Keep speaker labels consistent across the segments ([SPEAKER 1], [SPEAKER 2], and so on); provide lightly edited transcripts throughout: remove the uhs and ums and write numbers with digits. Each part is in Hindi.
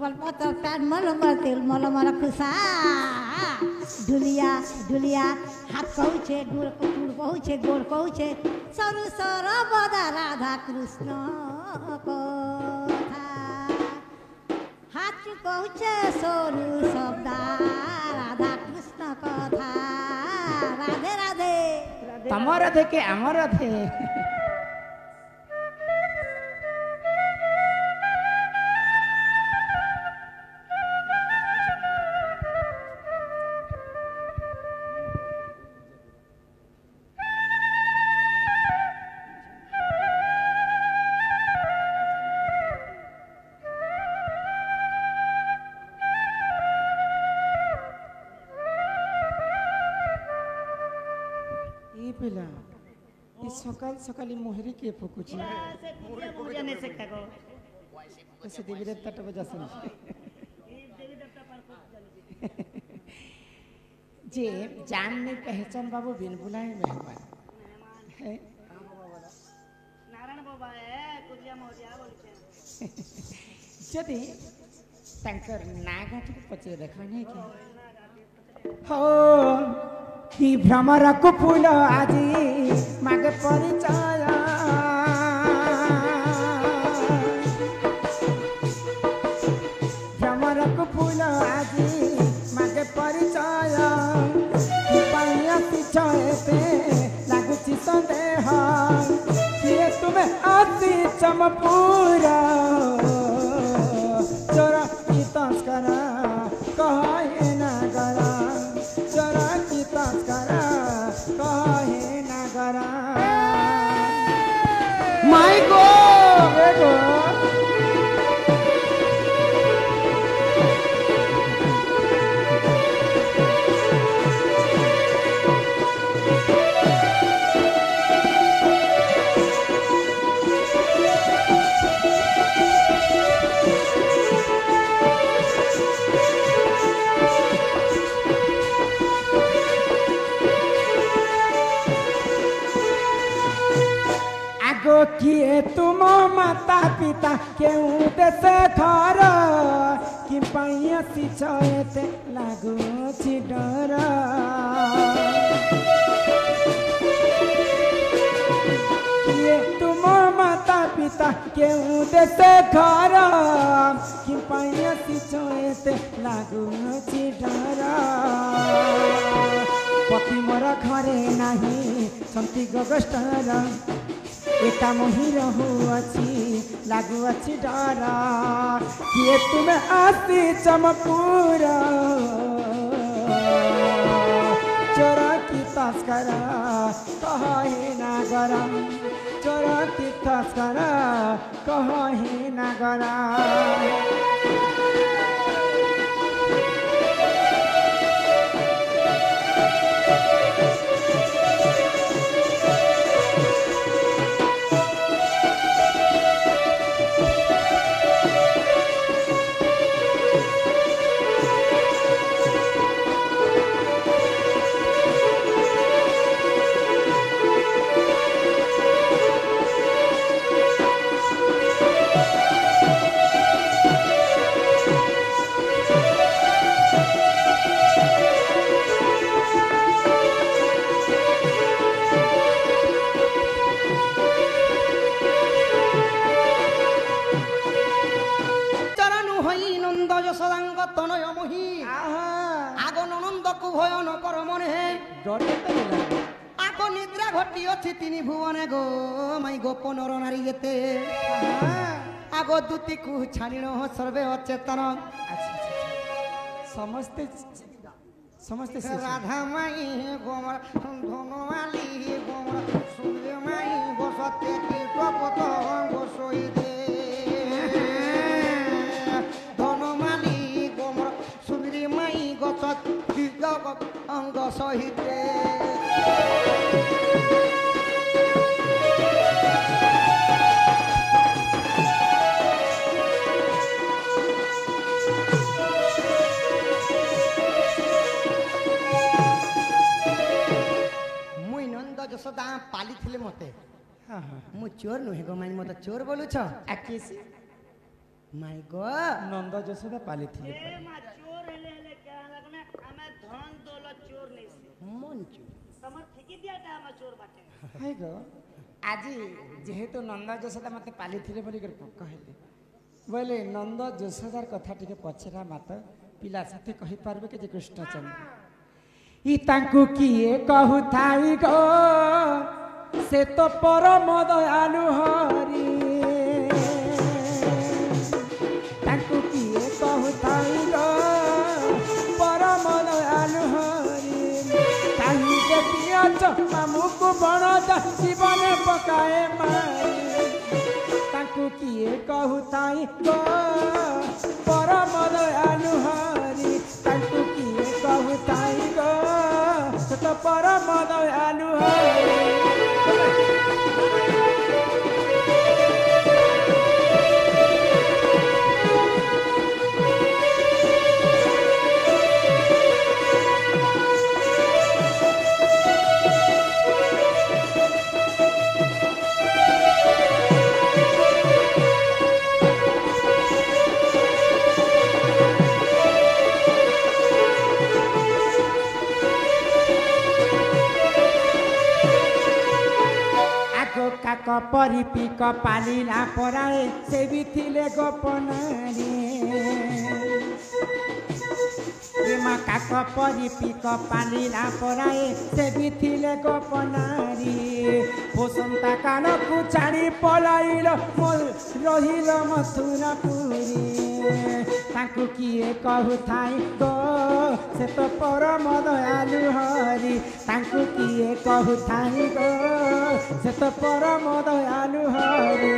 [SPEAKER 1] पतर प्याज मलमल तेल मलमल खुसा ढुलिया ढुलिया हाथ कहूछे गोड़ कहूछे गोड़ कहूछे सरु सर बदा राधा कृष्ण कथा हाथ कहूछे सरु शब्दा राधा कृष्ण कथा राधे राधे
[SPEAKER 2] तम राधे के आम राधे सकाल सकाल मोहरी के फुकुची से देवी देवता तो बजा सुन जे जान नहीं पहचान बाबू बिन बुलाए मेहमान है
[SPEAKER 3] नारायण बाबा है कुलिया मोरिया बोलते
[SPEAKER 2] जदि तंकर नागाटी को पचे देखा नहीं कि हो कि भ्रमर को फूल आजी मागे परिचय भ्रमर को फूल आजी मागे परिचय पाइया पिछते लगुची संदेह किए तुम्हें आती चमपूरा चोरा की तस्करा कहे ना गरा चोरा की तस्करा कहे ना गरा माय गॉड किए तुम माता पिता केउ देश घर कि पाइया सिछते लागू छी डर किए तुम माता पिता केउ देश घर कि पाइया सिछते लागू छी डर पति मोर घरे नाही संति गगस्टर एका मोहि रहू अच्छी लागू अच्छी डरा किए तुम्हें आती चमपूरा चोरा की तस्करा कहे ना गरम चोरा की तस्करा कहे ना गरा
[SPEAKER 3] आको निद्रा घटी अच्छी तीन भुवने गो माई गोपन नारी जेते आगो दूती को छाणीण सर्वे अचेतन
[SPEAKER 2] समस्ते समस्ते
[SPEAKER 3] राधा माई गोमर धनुवाली गोमर सूर्य माई बसते कीटपत गोसई दे धनुमाली गोमर सूर्य माई गसत अंग सहित मुई नंद जसोदा पाली मते मु चोर नुहे गो मानी मत चोर बोलु छ माय गो
[SPEAKER 2] नंद यशोदा पाली थी
[SPEAKER 4] ए मा चोर हेले क्या लगना हमें धन दौलत चोर नहीं से
[SPEAKER 3] मंचू
[SPEAKER 4] समर ठेकी दिया था हम चोर बाटे
[SPEAKER 2] है गो आज जेहेतु नंद यशोदा मत पाली थी बोली कहले बोले नंद यशोदार कथा टिके पचरा मत पिला साथे कहि पारबे कि जे कृष्णचंद्र ई तांकु किए कहु थाई गो से तो परम दयालु हरि तांकु किए कहु थाई गो परम दयालु हरि काहि जे पियच मामुकु बण जीवन पकाए मारी तांकु किए कहु थाई गो परम दयालु हरि तांकु किए कहु थाई गो से तो परम दयालु हरि काक परिपिक पालिला पराए से भी थिले गोपनारी प्रेमा काक परिपिक पालिला पराए से भी थिले गोपनारी बसंता काल को छाड़ी पलाइल रहिल मथुरापुरी तांकु किए कहु थाई गो से तो परम दयालु हरि तांकु किए कहु थाई गो से तो परम दयालु हरि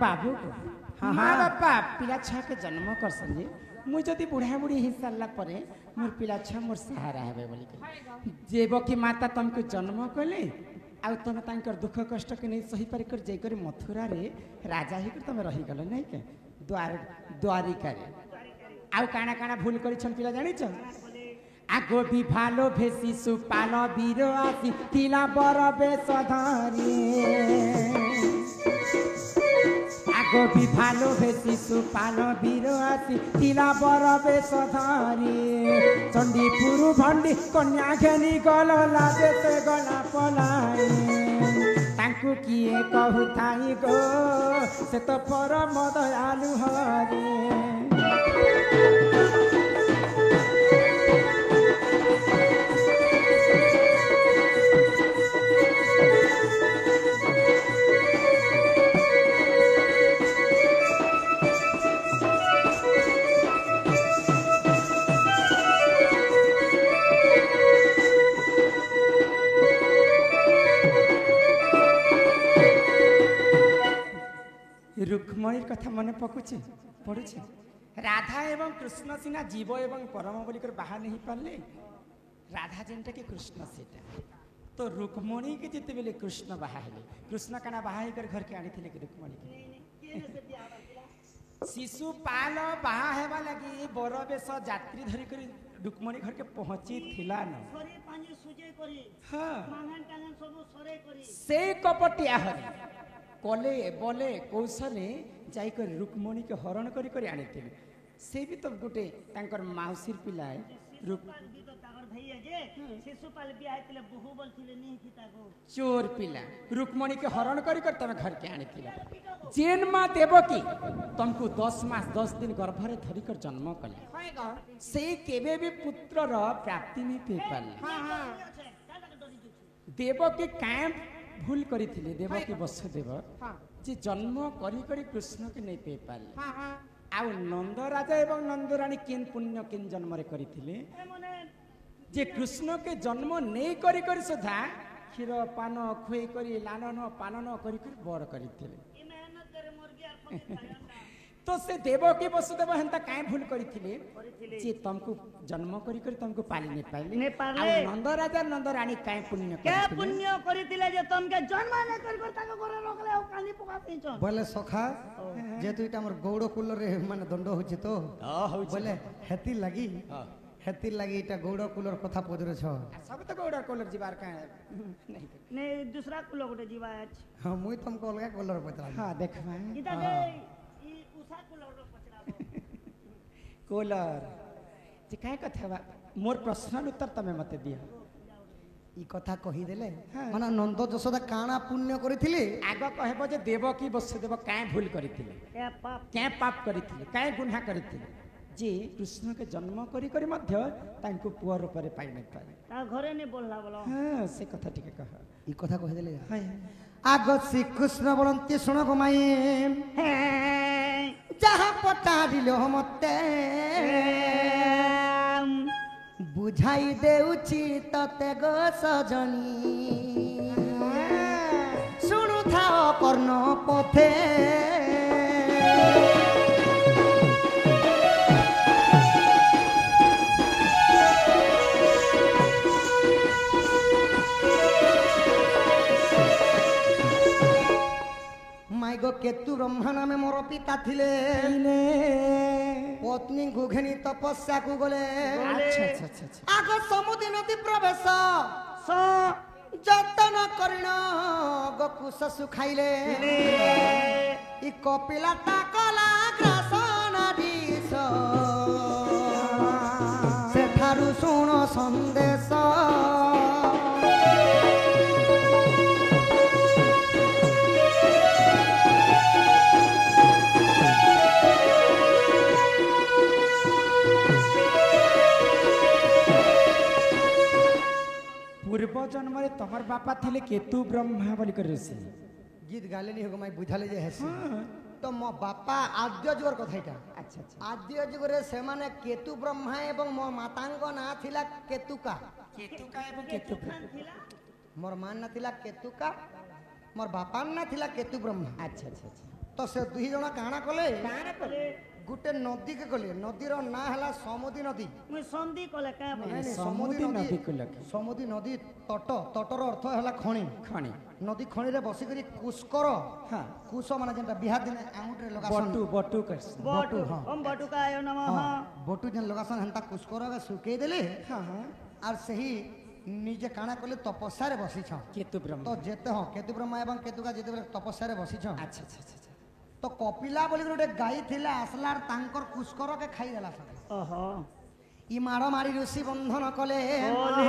[SPEAKER 2] बाबू हाँ हाँ बापा पिला छुआ के जन्म करसन जे मुई जदि बुढ़ा बुढ़ी हो सारा पर मोर पिला छुआ मोर सहारा हेबे बोली देवकी माता तुमको जन्म कले आ तुम तांकर दुख कष्ट के नहीं सही पारि कर जाई कर मथुरा रे राजा ही कर तुम रही गल नहीं के द्वारिका रे आउ काना काना भूल करी छन पिला जानि छ आगो भी भालो भेसी सुपाल वीर आसी तिला बर बेस धरी आगो भी भालो भेसी सुपाल वीर आसी तिला बर बेस धरी चंडीपुर भंडी कन्या घेनी गल लागे से गला पलाई तांकु किए कहु थाई गो से तो परम दयालु हरि रुक्मणी कथा मन पकुचे पड़ुचे राधा एवं कृष्ण सीना जीव एवं परम बोलिकर बाहर नहीं पारे राधा जेनटा कि कृष्ण सेटा तो रुक्मणी के जिते बेले कृष्ण बाहा हेले कृष्ण काना बाहा कर घर के आनी थे कि रुक्मणी शिशुपाल बाहा हेबा लगी बर बेस यात्री धरी कर रुक्मणी घर के पहुंची थिला न से कपटिया हरि कले बोले कौशले जाकर रुक्मणी के हरण करी करी आनी थे से भी तो गोटे तांकर माउसीर पिला है चोर पिला रुक्मणी के हरण करी कर तमे घर के आनी थिला जेन मां देवकी तुमको 10 मास 10 दिन गर्भरे धरी कर जन्म कले से केबे भी पुत्र र प्राप्ति नहीं पे पाले देवकी कैंप भूल करी थिले देवकी वसुदेव जे जन्म करी करी कृष्ण के नहीं पे पाले आउ नंद राजा एवं नंदरानी केन पुण्य केन जन्म रे करी थिले जे कृष्ण के जन्म नहीं करी करी सुधा क्षीर पान खुई करी लालन पालन करी करी बर करी थिले तो से देवकी वसुदेव हेंता काहे भूल करिथिले
[SPEAKER 4] କରିଥିଲେ।
[SPEAKER 2] जे तुमको जन्म करी करी तुमको पाली नहीं पाइले
[SPEAKER 4] नहीं पाले।
[SPEAKER 2] आ नंद राजा नंद रानी काहे पुण्य
[SPEAKER 4] କେ
[SPEAKER 2] करिथिले?
[SPEAKER 4] ପୁଣ୍ୟ କରିଥିଲେ ଯେ ତମକେ ଜନ୍ମ ନାଇଁ କରି କରି ତାଙ୍କ ଘରେ ରଖଲେ ଆଉ କାନ୍ଦି ପକା ଦେଇଛନ୍
[SPEAKER 3] बोले सखा जेतु इटा हमर गौड़ कुलर रे माने दंड होछि तो बोले हेती लगी हेती लगी इटा गौड़ कुलर कथा पदरे छ
[SPEAKER 2] सब तो गौड़ा कलर जीवार काहे नहीं
[SPEAKER 4] ନେ ଦୁसरा କୁଲ ଗୋଟେ ଯିବା ଅଛି
[SPEAKER 3] हां मुई तुमको अलगा कलर बतला
[SPEAKER 2] हां देखबा
[SPEAKER 4] ଇଟା ଯେ ଇ ଉଷା କୁଲ ଗୋଟେ ପଚରାବ
[SPEAKER 2] कलर जे काहे कथा बा मोर प्रश्न उत्तर तमे मते दियो
[SPEAKER 3] ई कथा कहि देले
[SPEAKER 2] हाँ।
[SPEAKER 3] माने नंद जशोदा काना पुण्य करिथिले
[SPEAKER 2] आग कहबो जे देवकी वसुदेव काहे भूल करिथिले
[SPEAKER 4] ଏ ପାପ
[SPEAKER 2] क्या पाप करथिले काय गुनाह करथिले जे कृष्ण के जन्म करी करी मध्य तांको पुअ रूप रे पाइ नै पाए
[SPEAKER 4] ତା ଘରେ ନି ବୋଲଲା ବୋଲ
[SPEAKER 2] हां से कथा ठीक कह
[SPEAKER 3] ई कथा कहि देले
[SPEAKER 2] हाय
[SPEAKER 3] आग श्री कृष्ण बोलंती सुन गमाई
[SPEAKER 4] ହେ
[SPEAKER 3] जहाँ पटारिलो मते बुझाई देउची तते गो सजनी सुनु थाओ कर्ण पथे माई गो केतु ब्रह्मा नामे मोर पिता थिले पत्नी घुघेनी तपस्या को गले
[SPEAKER 2] अच्छा अच्छा अच्छा अच्छा
[SPEAKER 3] आग समुद्र नदी प्रवेश
[SPEAKER 4] ସ
[SPEAKER 3] যতন করিণ গোকুশ সুখাইলে ই কপিলা তাকলা গ্রাসন দিশ সেঠারু শুণ সন্দেশ
[SPEAKER 2] पूर्व जन्म रे तमर बापा थिले केतु ब्रह्मा बोली कर ऋषि
[SPEAKER 3] गीत गाले नहीं होगा मैं बुझाले जे हेसी तो मो बापा आद्य जुगर कथा इटा
[SPEAKER 2] अच्छा अच्छा
[SPEAKER 3] आद्य जुगरे से माने केतु ब्रह्मा एवं मो मातांग ना थिला केतुका
[SPEAKER 2] केतु का एवं केतु ब्रह्मा
[SPEAKER 3] मोर मान ना थिला केतुका मोर बापा ना थिला केतु ब्रह्मा
[SPEAKER 2] अच्छा अच्छा अच्छा
[SPEAKER 3] तो से दुही जना काना कले
[SPEAKER 2] काना कले
[SPEAKER 3] गुटे नदी के गले नदीर ना हला समुद्री नदी
[SPEAKER 4] ମୁଇଁ ସନ୍ଧି କଲେ କାଁ ବୋଲ
[SPEAKER 3] नहीं,
[SPEAKER 2] समुद्री नदी को लगे
[SPEAKER 3] समुद्री नदी तट तटर अर्थ हला खणी
[SPEAKER 2] खणी
[SPEAKER 3] नदी खणी रे बसी करी कुस्कर
[SPEAKER 2] हाँ
[SPEAKER 3] कुश माने जेंटा बिहार दिन आउट रे लगासन
[SPEAKER 2] बटू बटू कर
[SPEAKER 4] ବଟୁ
[SPEAKER 3] ହଁ।
[SPEAKER 4] ଓମ୍ ବଟୁକାୟ ନମଃ
[SPEAKER 3] बोटू जेन लगासन हंता कुस्कर के सुके देले
[SPEAKER 2] हाँ हाँ
[SPEAKER 3] और सही निजे काना कले तपस्या रे बसी छ
[SPEAKER 2] केतु ब्रह्मा
[SPEAKER 3] तो जेते हो केतु ब्रह्मा एवं केतुका जेते बेले तपस्या रे बसी छ
[SPEAKER 2] अच्छा अच्छा अच्छा अच्छा
[SPEAKER 3] तो कपिला बोली गोटे गाई थिला आसलार तांकर कुस्कर के खाई देला सब
[SPEAKER 4] ଓହୋ
[SPEAKER 3] इ मारो मारी ऋषि बंधन कले
[SPEAKER 4] ବୋଲେ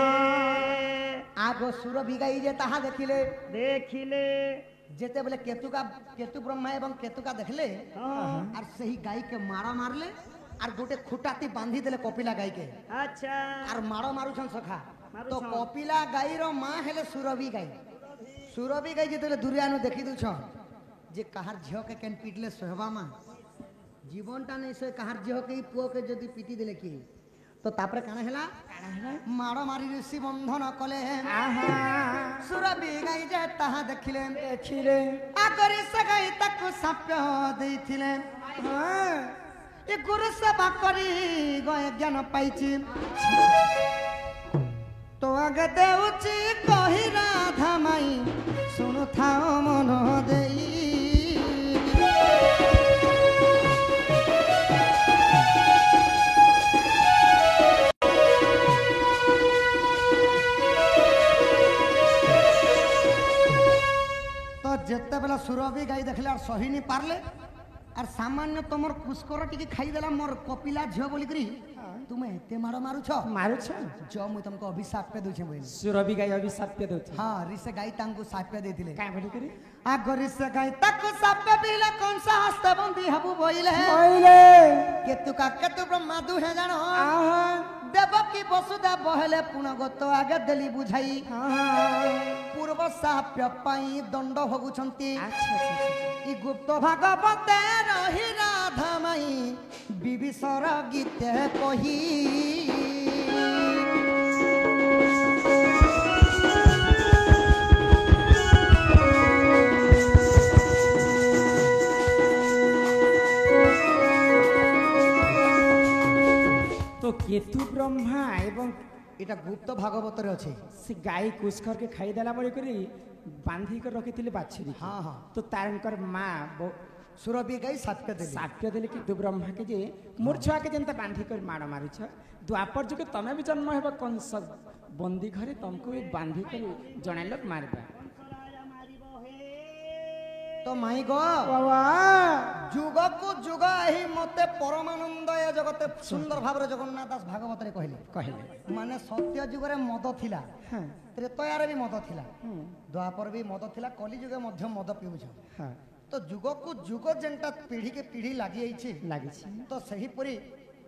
[SPEAKER 3] आगो सुर बिगाई जे ताहा देखिले
[SPEAKER 4] ଦେଖିଲେ
[SPEAKER 3] जेते बोले केतु ब्रह्मा एवं केतुका देखले
[SPEAKER 4] ହଁ
[SPEAKER 3] और सही गाय के मारा मारले और गोटे खुटाती बांधी देले कपिला गाय के
[SPEAKER 4] ଆଚ୍ଛା
[SPEAKER 3] और मारो मारुछन सखा
[SPEAKER 4] मारुछन।
[SPEAKER 3] तो कपिला गाई रो मां हेले सुरभि गाई सुरभि गाई जेते दुरियानु देखि दुछ जे कहार झियो के केन पीटले सोहबा मां जीवनटा नहीं से कहार झियो के पुओ के जदी पीटी देले की तो तापरे काना हेला मारो मारी ऋषि बंधन कले सुरभि गाई जे ताहा देखिले
[SPEAKER 2] देखिले
[SPEAKER 3] आगरी से गाई ताकु साप्य देथिले ए गुरु सेवा करी गए ज्ञान पाइछि तो आगे देउची कही राधा माई सुनु थाओ मन देई तो जेते बेला सुरभि गाई देखले और सही नहीं पारले और सामान्य तुमर पुष्कर टिके खाई देला मोर कपिला झियो बोली करी तुमे एते मारो मारू छ
[SPEAKER 2] मारू छ
[SPEAKER 3] जो मुई तुमको अभिशाप पे दूछे बोली
[SPEAKER 2] सुरभि गाय अभिशाप पे दउथि
[SPEAKER 3] हां ऋषि गाई तांको साप पे देथिले
[SPEAKER 2] काय बोली करी
[SPEAKER 3] आगो ऋषि गाई ताको साप पे बिले कौन सा हस्त बंदी हबु बोइले
[SPEAKER 2] ओइले
[SPEAKER 3] केतुका केतु ब्रह्मा दुहे जानो
[SPEAKER 2] आहा
[SPEAKER 3] देवकी वसुदेव बहले पुनगत आगे देली बुझाई पूर्व साप्य पाई दंड भोगुछंती
[SPEAKER 2] अच्छा अच्छा
[SPEAKER 3] इ गुप्त भागवते रही राधा माई विभीषण गीते कही
[SPEAKER 2] केतु ब्रह्मा एवं
[SPEAKER 3] এটা গুপ্ত ভাগবতরে আছে।
[SPEAKER 2] से गाय कुछ करके खाईदेला बड़ी करी बांधी कर रखी बाछुरी
[SPEAKER 3] हाँ हाँ
[SPEAKER 2] तो तार माँ
[SPEAKER 3] সুরভি গাই সাপকে দেলি
[SPEAKER 2] साप्य देले कि दुब्रह्मा के जे मोर छुआ के जनता बांधी कर माड़ मारुछ द्वापर जुगे तमे भी जन्म हेबा कंस बंदी घरे तुमको भी बांधी कर जणाइलक मारबा
[SPEAKER 3] তো মাই গো
[SPEAKER 2] बाबा
[SPEAKER 3] যুগকু যুগ এই মতে পরমানন্দ এ জগতে সুন্দর ভাবে জগন্নাথ দাস ভাগবতরে কহিলে
[SPEAKER 2] कहले
[SPEAKER 3] মানে সত্য যুগরে মদ থিলা
[SPEAKER 2] हां
[SPEAKER 3] ত্রেতয়ারে भी মদ থিলা দ্বাপর भी মদ থিলা কলি যুগে মধ্য মদ পিউছ
[SPEAKER 2] हां
[SPEAKER 3] তো যুগকু যুগ যেনটা পিঢ়ি কে পিঢ়ি লাগি আইছে
[SPEAKER 2] लागी
[SPEAKER 3] তো সেই পরি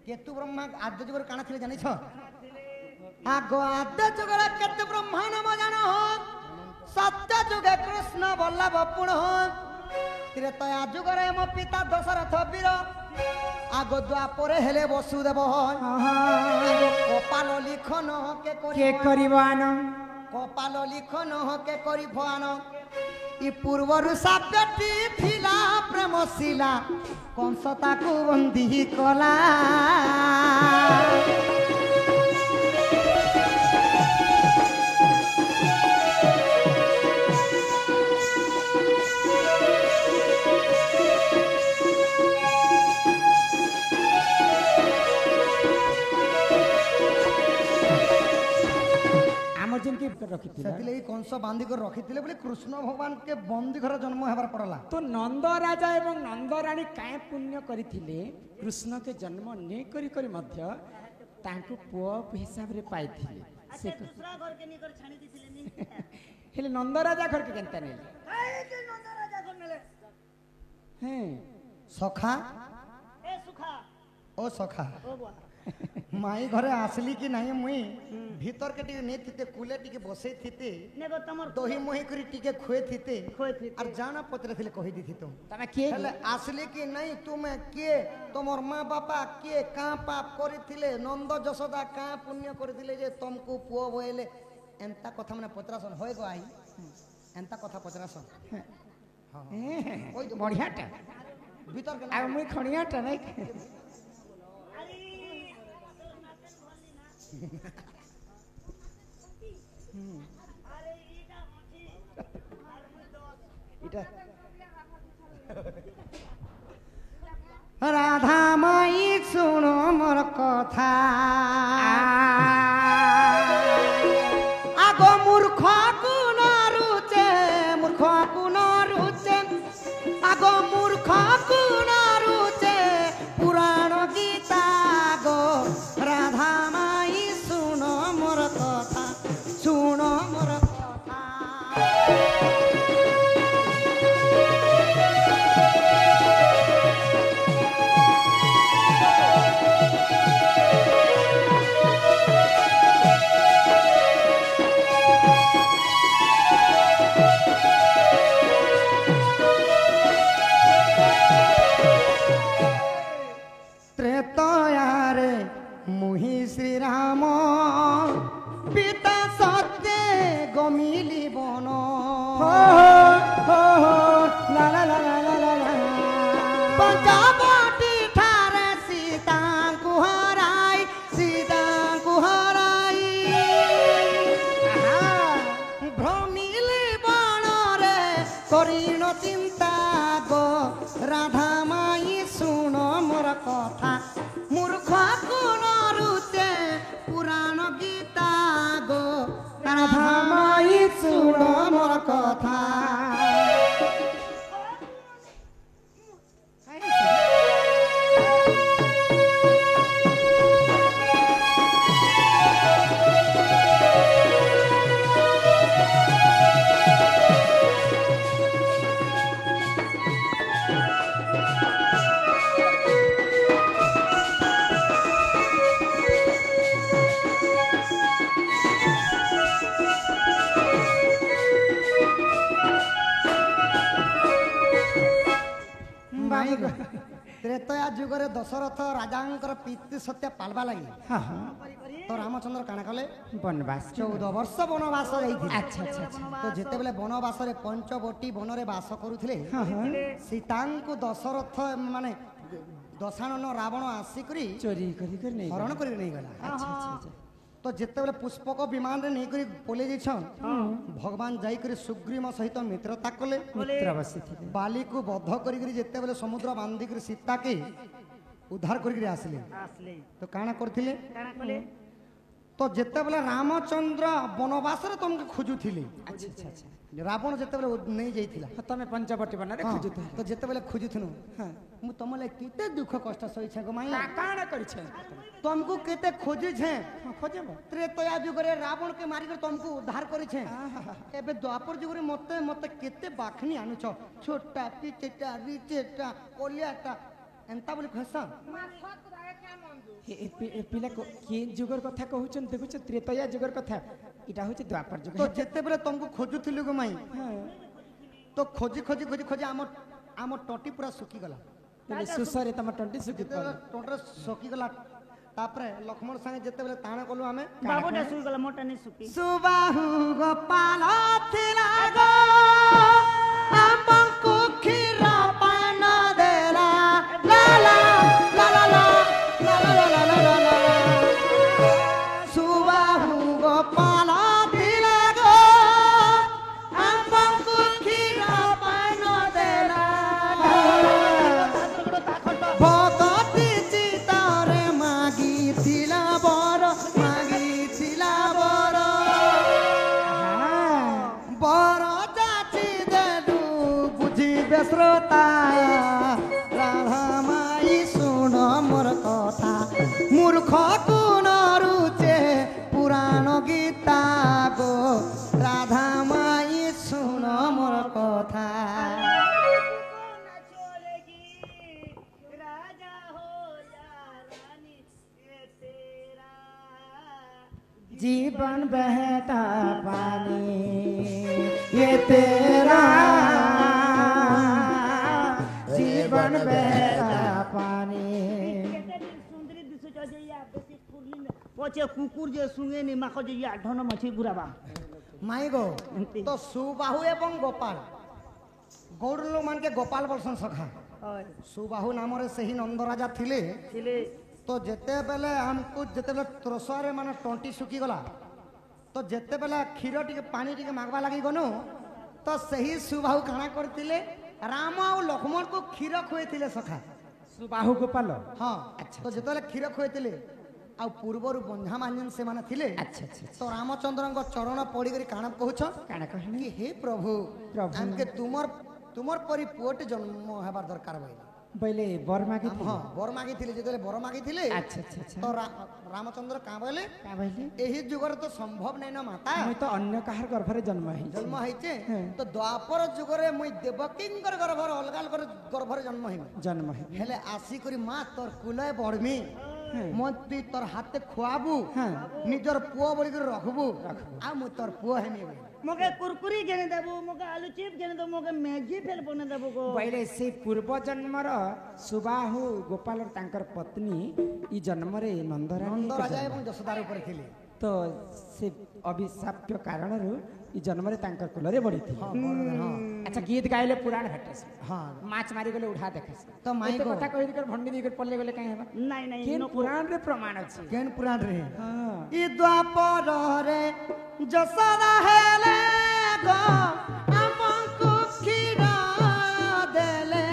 [SPEAKER 3] কেতু ব্রহ্মা আদ্য যুগরে কানা থিলে জানিছ আগ আদ্য যুগরে কেতু ব্রহ্মা নাম জানো সত্য যুগে কৃষ্ণ বল্লভ পুণ ত্রেতয়া যুগরে মো পিতা দশরথ বীর আগ দ্বাপরে হেলে বসুদেব আগ কপাল লিখন কে
[SPEAKER 2] के करिवान
[SPEAKER 3] কপাল লিখন কে করি ভয়ান ই পূর্বরু সাপ্যটি থিলা প্রেম শিলা কংস তাকু বন্দী কলা
[SPEAKER 2] आमर जिन के रखी थी
[SPEAKER 3] সেদিলে এই কংস বান্ধি করে রখিলে বলে কৃষ্ণ ভগবান কে বন্দী ঘরে জন্ম হেবার পড়লা
[SPEAKER 2] तो नंद राजा एवं नंद रानी काय पुण्य करिथिले कृष्ण के जन्म नै करी करी मध्य तांको पुआ हिसाब रे पाइथिले से
[SPEAKER 4] दूसरा घर के निकर छाणी दिथिले नी
[SPEAKER 2] हेले नंद राजा घर के केनता नै
[SPEAKER 4] काहे के नंदा राजा घर नेले
[SPEAKER 2] हैं
[SPEAKER 3] সখা
[SPEAKER 4] ए सुखा
[SPEAKER 3] ও সখা
[SPEAKER 4] ओ बुआ
[SPEAKER 3] মাই ঘরে আসলি কি নাই মুই ভিতর কে টিকে নেই থিতে কুলে টিকে বসেই থিতে
[SPEAKER 4] नेगो तमर
[SPEAKER 3] দহি মহি করে টিকে খুয়ে থিতে
[SPEAKER 4] खोए थी
[SPEAKER 3] আর জানা পত্রে থিলে কহি দিথিত
[SPEAKER 2] तमे के
[SPEAKER 3] হেলে আসলি কি নাই তুমি কে তোমার মা বাপা কে কাঁ পাপ করিথিলে নন্দ যশোদা কাঁ পুণ্য করিথিলে যে তুমকু পুଅ বইলে এন্তা কথা মানে পচরাসন হই গো আই এন্তা কথা পচরাসন ওই তো
[SPEAKER 2] बढ़ियाटा
[SPEAKER 3] ভিতর কে
[SPEAKER 2] आ मुई खणियाटा नै
[SPEAKER 4] अरे तोर नातन भोली ना अरे ईटा होची और मुई दोस्त
[SPEAKER 3] এটা রাধা মাই শুনো মোর কথা আগ মূর্খ কোন রুচে মূর্খ কোন রুচে আগ মূর্খ কোন রুচে পুরাণ গীতা গো রাধা মাই শুনো মোর কথা শুনো মোর কথা ত্রেতয়ারে মুহি শ্রীরাম পিতা সত্যে গমিলি বন পঞ্চবটি ঠারে সীতাঙ্কু হরাই সীতাঙ্কু হরাই ভ্রমিলি বনরে করিণ চিন্তা গো রাধা মাই শুণ মোর কথা মূর্খ কোন রুচে পুরাণ গীতা গো রাধা মাই শুণ মোর কথা ତ୍ରେତୟା ଯୁଗରେ ଦଶରଥ ରାଜାଙ୍କର ପିତୃ ସତ୍ୟ ପାଲବା ଲାଗି
[SPEAKER 2] हां हां
[SPEAKER 3] ତ ରାମଚନ୍ଦ୍ର କାଣା କଲେ
[SPEAKER 2] बनवास
[SPEAKER 3] 14 ବର୍ଷ ବନବାସ ଯାଇଥିଲେ
[SPEAKER 2] अच्छा अच्छा अच्छा
[SPEAKER 3] ତ ଯେତେବେଳେ ବନବାସରେ ପଞ୍ଚବଟୀ ବନରେ ବାସ କରୁଥିଲେ
[SPEAKER 2] हां हां
[SPEAKER 3] ସୀତାଙ୍କୁ ଦଶରଥ ମାନେ ଦଶାନନ ରାବଣ ଆସିକରି
[SPEAKER 2] ଚୋରି କରି କରି ନେଇ
[SPEAKER 3] ହରଣ କରି ନେଇଗଲା।
[SPEAKER 2] ଆଚ୍ଛା ଆଚ୍ଛା ଆଚ୍ଛା
[SPEAKER 3] ତ ଯେତେବେଳେ ପୁଷ୍ପକ ବିମାନରେ ନେଇକରି ପଳେଇ ଯାଇଛନ୍ ଭଗବାନ ଯାଇକରି ସୁଗ୍ରୀମ ସହିତ ମିତ୍ରତା କଲେ।
[SPEAKER 2] ମିତ୍ର ବସିଥିଲେ
[SPEAKER 3] ବାଲିକୁ ବଧ କରିକରି ଯେତେବେଳେ ସମୁଦ୍ର ବାନ୍ଧିକରି ସୀତାକେ ଉଦ୍ଧାର କରିକରି ଆସିଲେ
[SPEAKER 4] আসলে
[SPEAKER 3] ତ କାଣା କରିଥିଲେ
[SPEAKER 4] কাଣା কলে
[SPEAKER 3] ତ ଯେତେବେଳେ ରାମଚନ୍ଦ୍ର ବନବାସରେ ତମକୁ ଖୋଜୁଥିଲେ
[SPEAKER 2] ଆଚ୍ଛା ଆଚ୍ଛା ଆଚ୍ଛା
[SPEAKER 3] ରାବଣ ଯେତେବେଳେ ନେଇ ଯାଇଥିଲା
[SPEAKER 2] ହଁ, ତମେ ପଞ୍ଚବଟୀ ବନରେ
[SPEAKER 3] ହଁ,
[SPEAKER 2] ଖୋଜୁଥିଲ
[SPEAKER 3] ତ ଯେତେବେଳେ ଖୋଜୁଥିଲୁ
[SPEAKER 2] ହଁ
[SPEAKER 3] ମୁଁ ତମ ଲାଗି କେତେ ଦୁଃଖ କଷ୍ଟ ସହିଛେ ଗୋ ମାଇ
[SPEAKER 2] କାଣା କରିଛ
[SPEAKER 3] ତମକୁ କେତେ ଖୋଜିଛେ
[SPEAKER 2] ହଁ ଖୋଜବ
[SPEAKER 3] ତ୍ରେତୟା ଯୁଗରେ ରାବଣ କେ ମାରିକରି ତମକୁ ଉଦ୍ଧାର କରିଛେ ଏବେ ଦ୍ୱାପର ଯୁଗରେ ମତେ ମତେ କେତେ ବାଖନି ଆଣୁଛ ଛୋଟା ପିଚେଟା ରିଚେଟା କଲିଆଟା ଏନ୍ତା ବୋଲି କହିସ
[SPEAKER 2] ପିଲା କିଏ ଯୁଗର କଥା କହୁଛନ୍ ଦେଖୁଛ ତ୍ରେତୟା ଯୁଗର କଥା ଏଇଟା ହଉଛି ଦ୍ୱାପର ଯୁଗ
[SPEAKER 3] ତ ଯେତେବେଳେ ତମକୁ ଖୋଜୁଥିଲୁ ଗୋ ମାଇ
[SPEAKER 2] ହଁ
[SPEAKER 3] ତ ଖୋଜି ଖୋଜି ଖୋଜି ଖୋଜି ଆମ ଟଟି ପୁରା ଶୁଖିଗଲା
[SPEAKER 2] ବୋଲେ ସୁସରେ ତମ ଟଣ୍ଟି ସୁଖି
[SPEAKER 3] ଯେତେବେଳେ ଟଟିରେ ଶୁଖିଗଲା ତାପରେ ଲକ୍ଷ୍ମଣ ସାଙ୍ଗେ যেତେବେଳେ ତାଣ କଲୁ ଆମେ
[SPEAKER 4] বাবুটা শুই গেল মোটা নি শুকি
[SPEAKER 3] ସୁବାହୁ ଗୋପାଳ ଥିଲା ଗୋ ଆମକୁ କ୍ଷୀର ପାନ ଦେଲା ଲା ଲା ଲା ଲା ଲା ଲା ଲା ଲା ଲା ଲା ଲା ସୁବାହୁ ଗୋପାଳ ଥିଲା ଗୋ ଆମକୁ କ୍ଷୀର ପାନ ଦେଲା ଭଗତି ଚିତାରେ ମାଗିଥିଲା ବର ମାଗିଥିଲା ବର ବର ଯାଚି ଦେଲୁ ବୁଝିବେ ଶ୍ରୋତା ରାଧା ମାଇ ଶୁଣ ମୋର କଥା ମୂର୍ଖକୁ ନ ରୁଚେ ପୁରାଣ ଗୀତା ଗୋ ରାଧା ମାଇ ଶୁଣ ମୋର କଥା
[SPEAKER 4] চলেগি রাজা হো যা রানী এ তেরা
[SPEAKER 2] जीवन बहता पानी ये तेरा जीवन बहता पानी
[SPEAKER 4] সুন্দরী দিশে যে ইয়া বেশি ফুরলি পছে কুকুর যে শুঙে নি মাখ যে ইয়া ঢন মাছি বুড়াবা
[SPEAKER 3] মাই গো
[SPEAKER 4] এমতি।
[SPEAKER 3] তো সুবাহু এবং গোপাল গৌড় লোক মানকে গোপাল বলসন সখা
[SPEAKER 4] হয়
[SPEAKER 3] ସୁବାହୁ ନାମରେ ସେହି ନନ୍ଦରାଜା ଥିଲେ
[SPEAKER 4] ছিলে
[SPEAKER 3] ତ ଯେତେବେଳେ ଆମକୁ ଯେତେବେଳେ ତ୍ରସରେ ମାନେ ତଣ୍ଟି ଶୁଖିଗଲା ତ ଯେତେବେଳେ କ୍ଷୀର ଟିକେ ପାଣି ଟିକେ ମାଗବା ଲାଗି ଗନୁ ତ ସେହି ସୁବାହୁ କାଣା କରିଥିଲେ ରାମ ଆଉ ଲକ୍ଷ୍ମଣକୁ କ୍ଷୀର ଖୁଏଇଥିଲେ ସଖା
[SPEAKER 2] सुबाहु गोपाल
[SPEAKER 3] ହଁ ତ ଯେତେବେଳେ କ୍ଷୀର ଖୁଏଇଥିଲେ ଆଉ ପୂର୍ବରୁ ବନ୍ଧା ମାଞ୍ଜନ ସେମାନେ ଥିଲେ
[SPEAKER 2] अच्छा अच्छा
[SPEAKER 3] ତ ରାମଚନ୍ଦ୍ରଙ୍କ ଚରଣ ପଡ଼ିକରି କାଣା କହୁଛ
[SPEAKER 2] କାଣା କହିଲେ
[SPEAKER 3] କି ହେ ପ୍ରଭୁ
[SPEAKER 2] ପ୍ରଭୁ।
[SPEAKER 3] ଆମକେ ତୁମର ପରି ପୁଅଟେ ଜନ୍ମ ହେବାର ଦରକାର ଭାଇ
[SPEAKER 2] ବୋଇଲେ बर मागी
[SPEAKER 3] ହଁ ବର ମାଗିଥିଲେ ଯେତେବେଳେ ବର ମାଗିଥିଲେ
[SPEAKER 2] अच्छा अच्छा अच्छा
[SPEAKER 3] ତ ରାମଚନ୍ଦ୍ର କାଁ ବୋଇଲେ
[SPEAKER 2] का बोले
[SPEAKER 3] ଏହି ଯୁଗରେ ତ ସମ୍ଭବ ନାଇଁ ନା ମାତା
[SPEAKER 2] मुई तो अन्य काहर गर्भरे जन्म है
[SPEAKER 3] ଜନ୍ମ ହେଇଛେ
[SPEAKER 2] ହଁ।
[SPEAKER 3] ତ ଦ୍ୱାପର ଯୁଗରେ ମୁଇଁ ଦେବକୀଙ୍କର ଗର୍ଭରେ ଅଲଗା ଅଲଗା ଗର୍ଭରେ ଜନ୍ମ ହେବି
[SPEAKER 2] जन्म है
[SPEAKER 3] ହେଲେ ଆସିକରି ମା ତୋର କୁଲଏ ବଢମି ମୋ ତୁଇ ତୋର ହାତେ ଖୁଆବୁ
[SPEAKER 2] ହଁ।
[SPEAKER 3] ନିଜର ପୁଅ ବୋଲିକରି ରଖବୁ ଆଉ ମୁଁ ତୋର ପୁଅ ହେମି ବୋଲି
[SPEAKER 4] মোকে কুরকুরি কিনে দেবো মোকে আলু চিপ কিনে দেবো মোকে ম্যাগি ফেল বনে দেবো গো
[SPEAKER 2] ବୋଇଲେ ସେ ପୂର୍ବ ଜନ୍ମର ସୁବାହୁ ଗୋପାଳ ତାଙ୍କର ପତ୍ନୀ ଇ ଜନ୍ମରେ ନନ୍ଦରାଣୀ
[SPEAKER 3] ନନ୍ଦ ରାଜା ଏବଂ ଯଶୋଦାର ଉପରେ ଥିଲେ
[SPEAKER 2] ତ ସେ ଅଭିଶାପ୍ୟ କାରଣରୁ ଇ ଜନ୍ମରେ ତାଙ୍କର କୁଲରେ ବଢିଥିଲେ
[SPEAKER 3] ହଁ ହଁ
[SPEAKER 2] ଆଚ୍ଛା ଗୀତ ଗାଇଲେ ପୁରାଣ ଭେଟେସି
[SPEAKER 3] ହଁ
[SPEAKER 2] ମାଛ ମାରିଗଲେ ଉଠା ଦେଖେସି
[SPEAKER 3] ତ ମାଇ
[SPEAKER 2] ଏତେ
[SPEAKER 3] ଗୋ
[SPEAKER 2] କଥା କହିକି ଭଣ୍ଡି ଦେଇକି ପଳେଇ ଗଲେ କାହିଁ ହେବା
[SPEAKER 4] নাই নাই
[SPEAKER 2] କେନ୍ ପୁରାଣରେ ପ୍ରମାଣ ଅଛି
[SPEAKER 3] କେନ୍ ପୁରାଣରେ
[SPEAKER 2] ହଁ
[SPEAKER 3] ଇ ଦ୍ୱାପରରେ ଯଶୋଦା ହେଲେ ଗো ଆମକୁ କ୍ଷୀର ଦେଲେ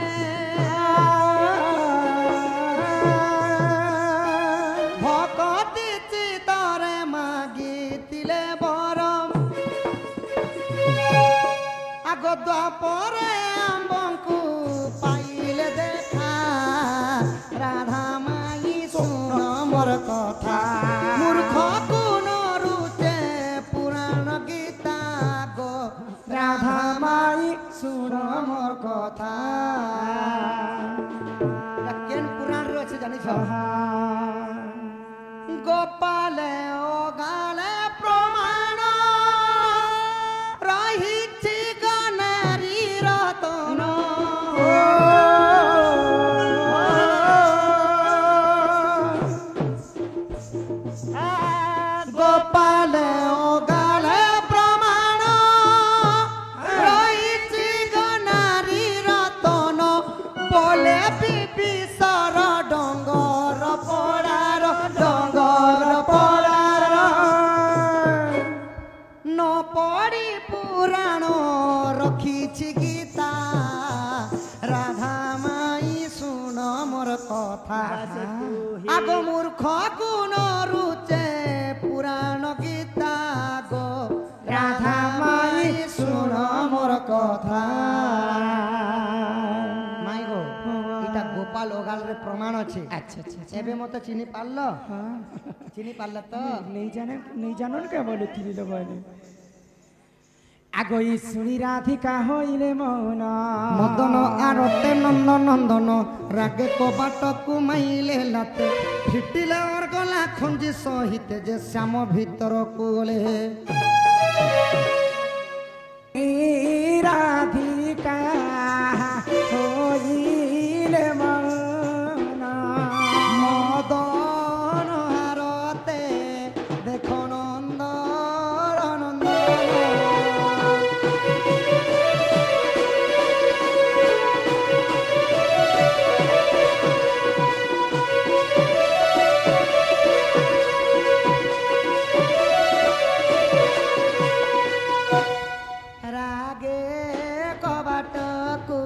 [SPEAKER 3] ଭଗତି ଚିତରେ ମାଗିଥିଲେ ବର ଆଗ ଦ୍ୱାପରେ ଆମ୍ବଙ୍କୁ ପାଇଲେ ଦେଖା ରାଧା ମାଇ ଶୁଣ ମୋର କଥା ମୂର୍ଖକୁ ନ ରୁଚେ ପୁରାଣ ଗୀତା ଗୋ ରାଧା ମାଇ ଶୁଣ ମୋର କଥା କେନ୍ ପୁରାଣରେ ଅଛି ଜାଣିଛ ଗୋପାଲେ ଓଗାଲେ ପ୍ରମାଣ ରହିଛି ଗନାରୀ ରତନ ଗୋପାଲେ ଓଗାଲେ ପ୍ରମାଣ ରହିଛି ଗନାରୀ ରତନ ବୋଲେ ବିବିସର কথা
[SPEAKER 4] तुही
[SPEAKER 3] আগ মূর্খ কোন রুচে পুরাণ গীতা গো রাধা মাই শুন মোর কথা মাই গো এটা গোপাল ওগাল রে প্রমাণ আছে
[SPEAKER 2] আচ্ছা আচ্ছা আচ্ছা
[SPEAKER 3] এবে মতো চিনি পারল
[SPEAKER 2] হ্যাঁ
[SPEAKER 3] চিনি পারল তো
[SPEAKER 2] নেই জানো কে বলে তিরিল বলে আগই শুনি রাধিকা হইলে মন
[SPEAKER 3] মদন আরতে নন্দ নন্দন রাগে কবাট কুমাইলে লাতে ফিটিলে ওর গলা খঞ্জি সহিতে যে শ্যাম ভিতরকু গলে
[SPEAKER 2] রাধিকা হইলে মন
[SPEAKER 3] মদন আরতে দেখো নন্দ নন্দন রাগে কবাটকু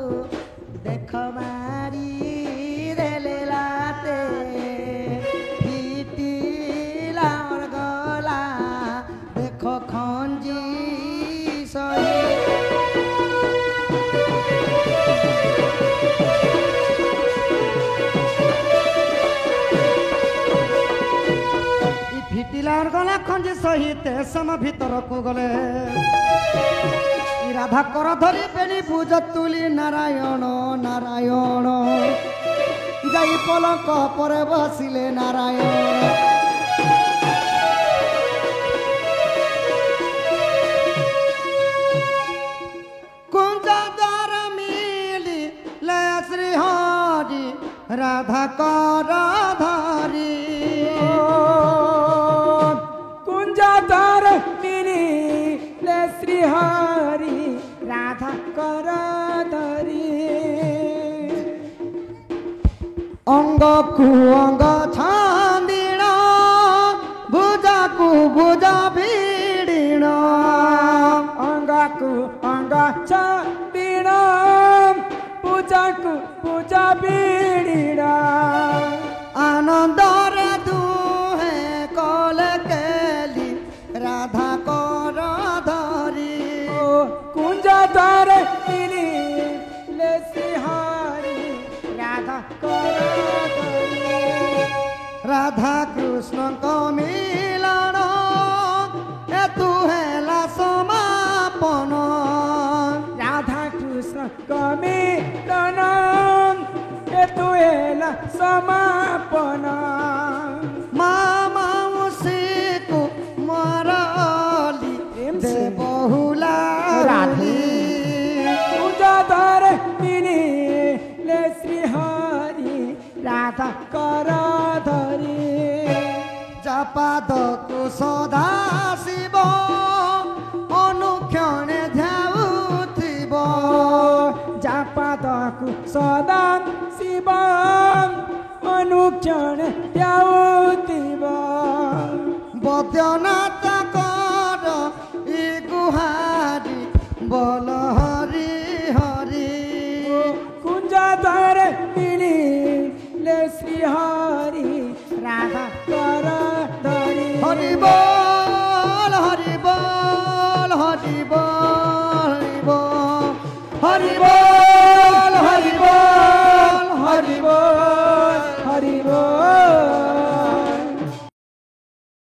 [SPEAKER 3] দেখ মারি দেলে লাতে ফিটিলা ওর গলা দেখো খঞ্জি সহি ফিটিলা ওর গলা খঞ্জি সহিতে সম ভিতরকু গলে রাধা কর ধরি বেনি পূজ তুলি নারায়ণ নারায়ণ যাই পলক পরে বসিলে নারায়ণ কুঞ্জ দ্বার মিলি লে শ্রী হরি রাধা কর ধরি
[SPEAKER 2] কুঞ্জাদার মিনি লে শ্রী হরি রাধা কর ধরি
[SPEAKER 3] অঙ্গকু অঙ্গ ছান্দিণ ভুজাকু ভুজা ভিড়িণ
[SPEAKER 2] অঙ্গকু অঙ্গ ছান্দিণ পূজাকু পূজা বিড়িণ
[SPEAKER 3] আনন্দরে দুহে কলে কেলি রাধা কর ধরি
[SPEAKER 2] কুঞ্জাদার মিনি লে শ্রী হরি রাধা কর ধরি
[SPEAKER 3] রাধা কৃষ্ণଙ୍କ মিলন এতু হেলা সমাপন
[SPEAKER 2] রাধা কৃষ্ণ কমিলন এতু এলা সমাপন
[SPEAKER 3] মা মাউসীକୁ মরলি দে বহুলা রাধি
[SPEAKER 2] কুঞ্জাদার মিনি লে শ্রী হরি রাধা কর ধরি
[SPEAKER 3] জাপাদকু সদা শিব অনুক্ষণে ধ্যাউথিব
[SPEAKER 2] জাপাদকু সদা শিব অনুক্ষণ ধ্যাউথিব
[SPEAKER 3] বদ্যনাথ কর ই গুহারি বল হরি হরি
[SPEAKER 2] কুঞ্জাদার মিনি লে শ্রী হরি রাধা কর ধরি
[SPEAKER 3] হরি বল হরি বল হরি বল হরি বল হরি বল